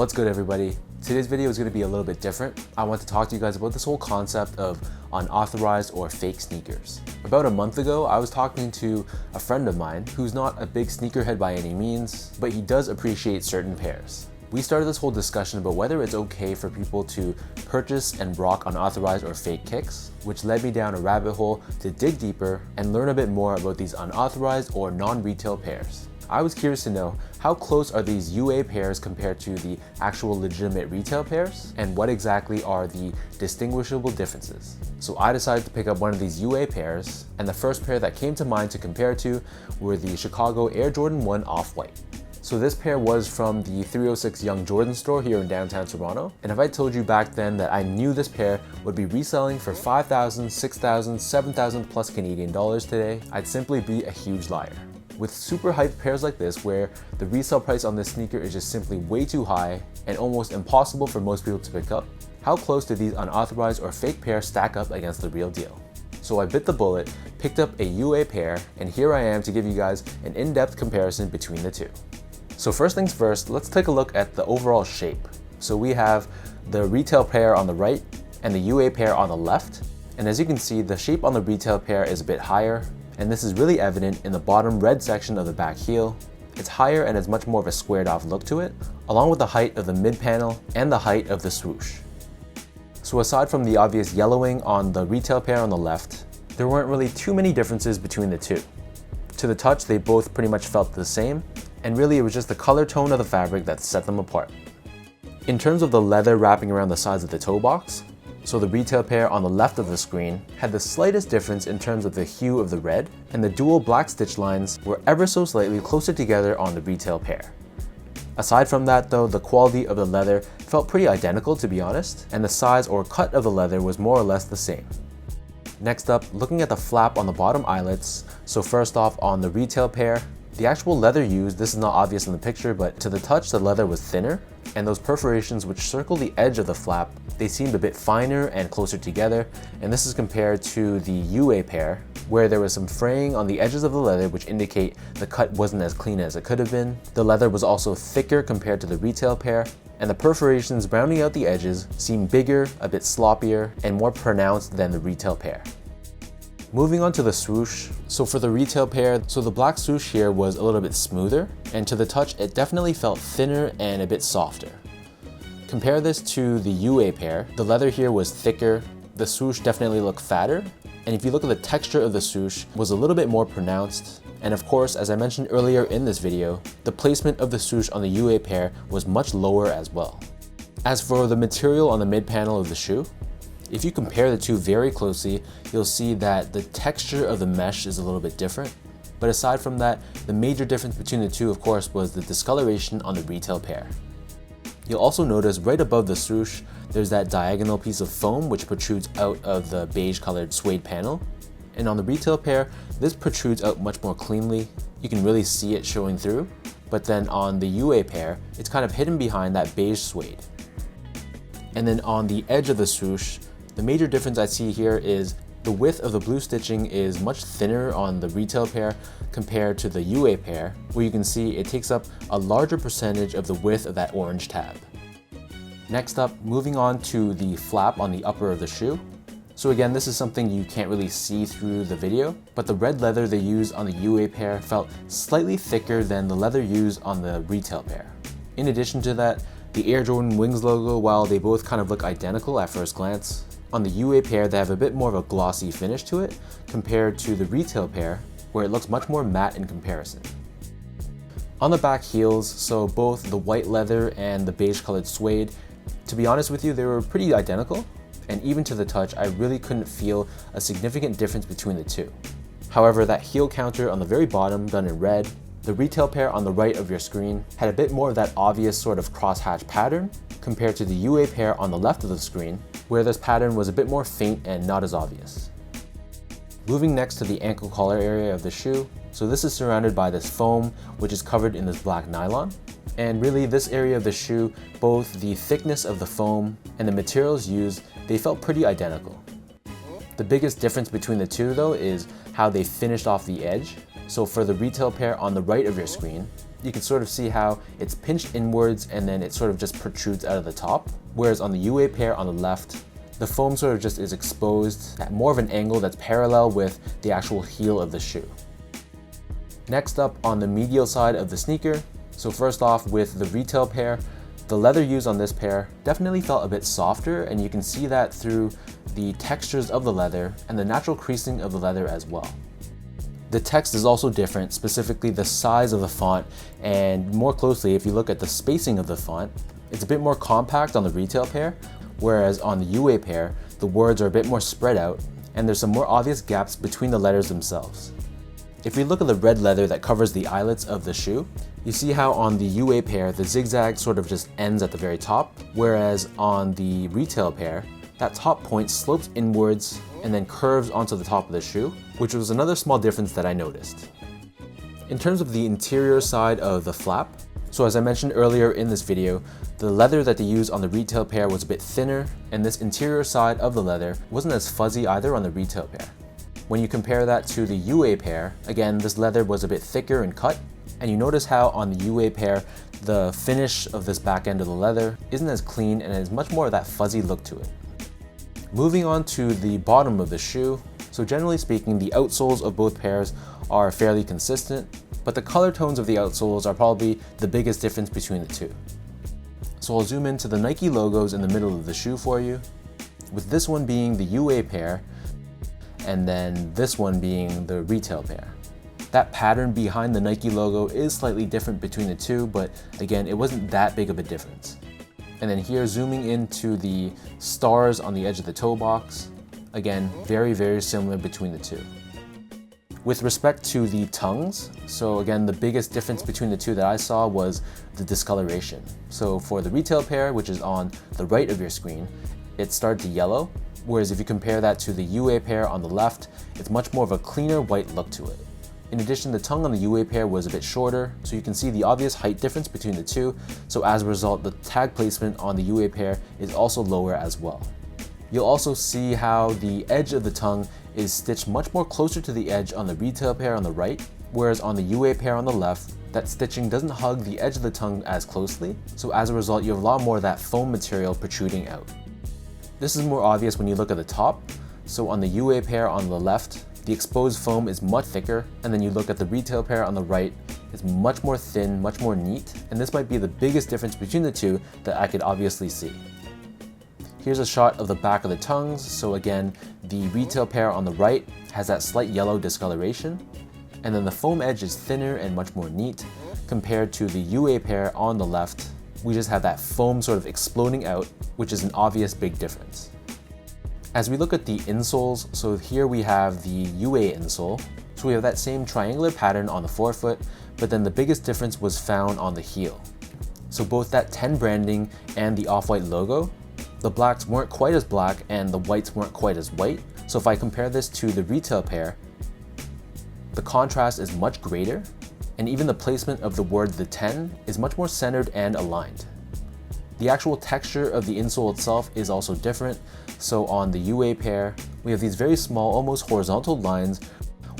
What's good, everybody? Today's video is going to be a little bit different. I want to talk to you guys about this whole concept of unauthorized or fake sneakers. About a month ago, I was talking to a friend of mine who's not a big sneakerhead by any means, but he does appreciate certain pairs. We started this whole discussion about whether it's okay for people to purchase and rock unauthorized or fake kicks, which led me down a rabbit hole to dig deeper and learn a bit more about these unauthorized or non-retail pairs. I was curious to know, how close are these UA pairs compared to the actual legitimate retail pairs, and what exactly are the distinguishable differences? So I decided to pick up one of these UA pairs, and the first pair that came to mind to compare to were the Chicago Air Jordan 1 Off-White. So this pair was from the 306 Young Jordan store here in downtown Toronto, and if I told you back then that I knew this pair would be reselling for 5,000, 6,000, 7,000 plus Canadian dollars today, I'd simply be a huge liar. With super hyped pairs like this, where the resale price on this sneaker is just simply way too high and almost impossible for most people to pick up, how close do these unauthorized or fake pairs stack up against the real deal? So I bit the bullet, picked up a UA pair, and here I am to give you guys an in-depth comparison between the two. So first things first, let's take a look at the overall shape. So we have the retail pair on the right and the UA pair on the left. And as you can see, the shape on the retail pair is a bit higher, and this is really evident in the bottom red section of the back heel. It's higher and has much more of a squared off look to it, along with the height of the mid panel and the height of the swoosh. So aside from the obvious yellowing on the retail pair on the left, there weren't really too many differences between the two. To the touch, they both pretty much felt the same, and really it was just the color tone of the fabric that set them apart. In terms of the leather wrapping around the sides of the toe box, so the retail pair on the left of the screen had the slightest difference in terms of the hue of the red, and the dual black stitch lines were ever so slightly closer together on the retail pair. Aside from that though, the quality of the leather felt pretty identical, to be honest, and the size or cut of the leather was more or less the same. Next up, looking at the flap on the bottom eyelets, so first off on the retail pair, the actual leather used, this is not obvious in the picture, but to the touch the leather was thinner, and those perforations which circle the edge of the flap, they seemed a bit finer and closer together, and this is compared to the UA pair, where there was some fraying on the edges of the leather which indicate the cut wasn't as clean as it could have been. The leather was also thicker compared to the retail pair, and the perforations rounding out the edges seemed bigger, a bit sloppier, and more pronounced than the retail pair. Moving on to the swoosh, so for the retail pair, so the black swoosh here was a little bit smoother, and to the touch it definitely felt thinner and a bit softer. Compare this to the UA pair, the leather here was thicker, the swoosh definitely looked fatter, and if you look at the texture of the swoosh was a little bit more pronounced, and of course, as I mentioned earlier in this video, the placement of the swoosh on the UA pair was much lower as well. As for the material on the mid panel of the shoe, if you compare the two very closely, you'll see that the texture of the mesh is a little bit different. But aside from that, the major difference between the two, of course, was the discoloration on the retail pair. You'll also notice right above the swoosh, there's that diagonal piece of foam which protrudes out of the beige colored suede panel. And on the retail pair, this protrudes out much more cleanly. You can really see it showing through. But then on the UA pair, it's kind of hidden behind that beige suede. And then on the edge of the swoosh, the major difference I see here is the width of the blue stitching is much thinner on the retail pair compared to the UA pair, where you can see it takes up a larger percentage of the width of that orange tab. Next up, moving on to the flap on the upper of the shoe. So again, this is something you can't really see through the video, but the red leather they used on the UA pair felt slightly thicker than the leather used on the retail pair. In addition to that, the Air Jordan Wings logo, while they both kind of look identical at first glance, on the UA pair, they have a bit more of a glossy finish to it compared to the retail pair, where it looks much more matte in comparison. On the back heels, so both the white leather and the beige colored suede, to be honest with you, they were pretty identical, and even to the touch, I really couldn't feel a significant difference between the two. However, that heel counter on the very bottom, done in red, the retail pair on the right of your screen had a bit more of that obvious sort of crosshatch pattern compared to the UA pair on the left of the screen, where this pattern was a bit more faint and not as obvious. Moving next to the ankle collar area of the shoe, so this is surrounded by this foam which is covered in this black nylon, and really this area of the shoe, both the thickness of the foam and the materials used, they felt pretty identical. The biggest difference between the two though is how they finished off the edge. So for the retail pair on the right of your screen, you can sort of see how it's pinched inwards and then it sort of just protrudes out of the top. Whereas on the UA pair on the left, the foam sort of just is exposed at more of an angle that's parallel with the actual heel of the shoe. Next up, on the medial side of the sneaker, so first off with the retail pair, the leather used on this pair definitely felt a bit softer, and you can see that through the textures of the leather and the natural creasing of the leather as well. The text is also different, specifically the size of the font, and more closely if you look at the spacing of the font, it's a bit more compact on the retail pair, whereas on the UA pair, the words are a bit more spread out and there's some more obvious gaps between the letters themselves. If we look at the red leather that covers the eyelets of the shoe, you see how on the UA pair, the zigzag sort of just ends at the very top, whereas on the retail pair, that top point slopes inwards and then curves onto the top of the shoe, which was another small difference that I noticed. In terms of the interior side of the flap, so as I mentioned earlier in this video, the leather that they used on the retail pair was a bit thinner, and this interior side of the leather wasn't as fuzzy either on the retail pair. When you compare that to the UA pair, again, this leather was a bit thicker and cut, and you notice how on the UA pair, the finish of this back end of the leather isn't as clean and has much more of that fuzzy look to it. Moving on to the bottom of the shoe, so generally speaking, the outsoles of both pairs are fairly consistent, but the color tones of the outsoles are probably the biggest difference between the two. So I'll zoom into the Nike logos in the middle of the shoe for you, with this one being the UA pair, and then this one being the retail pair. That pattern behind the Nike logo is slightly different between the two, but again, it wasn't that big of a difference. And then here, zooming into the stars on the edge of the toe box, again, very, very similar between the two. With respect to the tongues, so again, the biggest difference between the two that I saw was the discoloration. So for the retail pair, which is on the right of your screen, it started to yellow, whereas if you compare that to the UA pair on the left, it's much more of a cleaner white look to it. In addition, the tongue on the UA pair was a bit shorter, so you can see the obvious height difference between the two, so as a result, the tag placement on the UA pair is also lower as well. You'll also see how the edge of the tongue is stitched much more closer to the edge on the retail pair on the right, whereas on the UA pair on the left, that stitching doesn't hug the edge of the tongue as closely, so as a result, you have a lot more of that foam material protruding out. This is more obvious when you look at the top, so on the UA pair on the left, the exposed foam is much thicker, and then you look at the retail pair on the right, it's much more thin, much more neat, and this might be the biggest difference between the two that I could obviously see. Here's a shot of the back of the tongues, so again, the retail pair on the right has that slight yellow discoloration, and then the foam edge is thinner and much more neat, compared to the UA pair on the left. We just have that foam sort of exploding out, which is an obvious big difference. As we look at the insoles, so here we have the UA insole. So we have that same triangular pattern on the forefoot, but then the biggest difference was found on the heel. So both that 10 branding and the off-white logo, the blacks weren't quite as black and the whites weren't quite as white. So if I compare this to the retail pair, the contrast is much greater, and even the placement of the word the 10 is much more centered and aligned. The actual texture of the insole itself is also different. So on the UA pair, we have these very small, almost horizontal lines,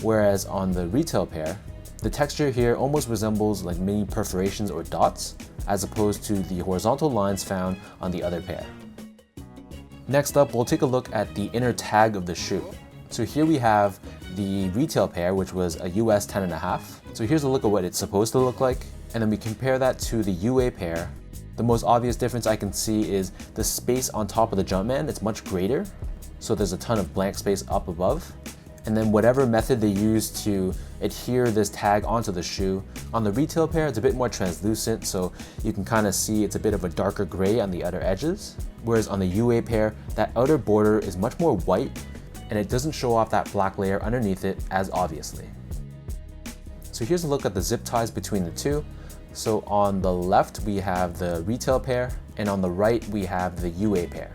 whereas on the retail pair, the texture here almost resembles like mini perforations or dots, as opposed to the horizontal lines found on the other pair. Next up, we'll take a look at the inner tag of the shoe. So here we have the retail pair, which was a US 10.5. So here's a look at what it's supposed to look like. And then we compare that to the UA pair. The most obvious difference I can see is the space on top of the Jumpman. It's much greater, so there's a ton of blank space up above. And then whatever method they use to adhere this tag onto the shoe, on the retail pair it's a bit more translucent, so you can kind of see it's a bit of a darker gray on the outer edges. Whereas on the UA pair, that outer border is much more white, and it doesn't show off that black layer underneath it as obviously. So here's a look at the zip ties between the two. So on the left, we have the retail pair, and on the right, we have the UA pair.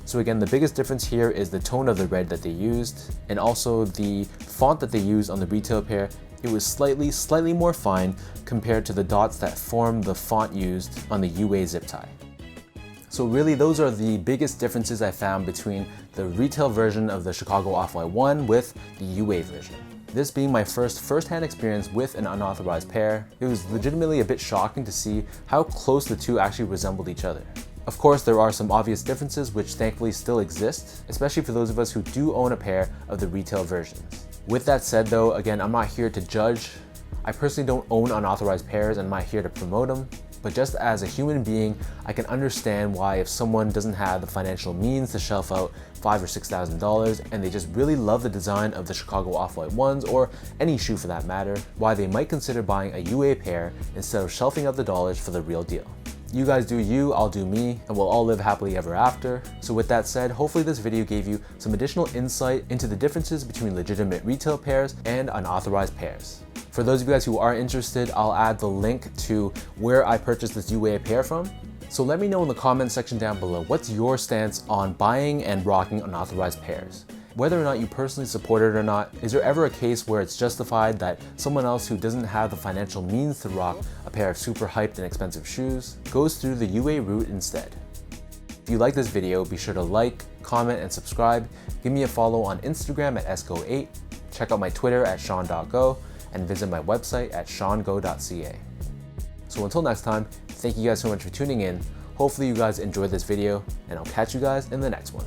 So again, the biggest difference here is the tone of the red that they used, and also the font that they used on the retail pair. It was slightly more fine compared to the dots that form the font used on the UA zip tie. So really, those are the biggest differences I found between the retail version of the Chicago Off-White 1 with the UA version. This being my first-hand experience with an unauthorized pair, it was legitimately a bit shocking to see how close the two actually resembled each other. Of course, there are some obvious differences which thankfully still exist, especially for those of us who do own a pair of the retail versions. With that said though, again, I'm not here to judge. I personally don't own unauthorized pairs and I'm not here to promote them. But just as a human being, I can understand why if someone doesn't have the financial means to shelf out $5,000 or $6,000 and they just really love the design of the Chicago Off-White ones or any shoe for that matter, why they might consider buying a UA pair instead of shelving out the dollars for the real deal. You guys do you, I'll do me, and we'll all live happily ever after. So with that said, hopefully this video gave you some additional insight into the differences between legitimate retail pairs and unauthorized pairs. For those of you guys who are interested, I'll add the link to where I purchased this UA pair from. So let me know in the comment section down below, what's your stance on buying and rocking unauthorized pairs? Whether or not you personally support it or not, is there ever a case where it's justified that someone else who doesn't have the financial means to rock a pair of super hyped and expensive shoes goes through the UA route instead? If you like this video, be sure to like, comment, and subscribe. Give me a follow on Instagram at esco8, check out my Twitter at sean.go, and visit my website at seango.ca. So until next time, thank you guys so much for tuning in. Hopefully you guys enjoyed this video, and I'll catch you guys in the next one.